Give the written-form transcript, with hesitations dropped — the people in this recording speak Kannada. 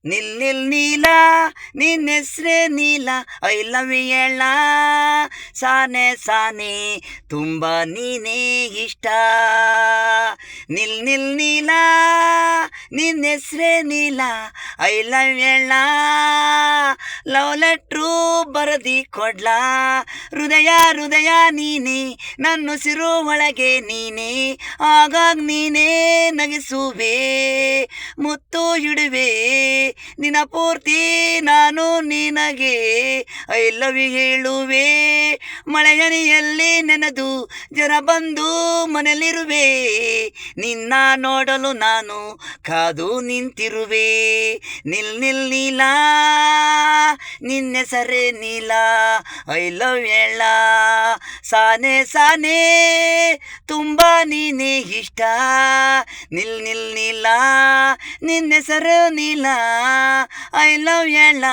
ನಿಲ್ ನಿಲ್ ನೀಲ ನಿನ್ನ ಹೆಸ್ರೇ ನೀಲ ಐ ಲವ್ ಯು ಹೇಳ ಸಾನೆ ಸಾನೆ ತುಂಬ ನೀನೇ ಇಷ್ಟ. ನಿಲ್ ನಿಲ್ ನೀಲ ನಿನ್ನ ಹೆಸ್ರೇ ನೀಲ ಐ ಲವ್ ಯು ಹೇಳ ಲವ್ ಲೆಟ್ರು ಬರದಿ ಕೊಡ್ಲಾ. ಹೃದಯ ಹೃದಯ ನೀನೇ ನನ್ನುಸಿರು ಒಳಗೆ ನೀನೇ ಆಗಾಗ ನೀನೇ ನಗಿಸುವೆ ಮುತ್ತು ಇಡುವೆ ನಿನ ಪೂರ್ತಿ ನಾನು ನಿನಗೆ ಐ ಲವ್ ಯು ಹೇಳುವೆ. ಮಳೆಯನಿಯಲ್ಲಿ ನೆನೆದು ಜನ ಬಂದು ಮನೆಯಲ್ಲಿರುವೆ ನಿನ್ನ ನೋಡಲು ನಾನು ಕಾದು ನಿಂತಿರುವೆ. ನಿಲ್ ನಿಲ್ ನೀಲ ನಿನ್ನೆಸರೇ ನೀಲ ಐ ಲವ್ ಹೇಳ ಸಾನೆ ಸಾನೆ ತುಂಬ ನೀನೇ ಇಷ್ಟ. ನಿಲ್ ನಿಲ್ ನೀಲ ನಿನ್ನೆಸರು ನೀಲ ಐ ಲವ್ ಹೇಳ.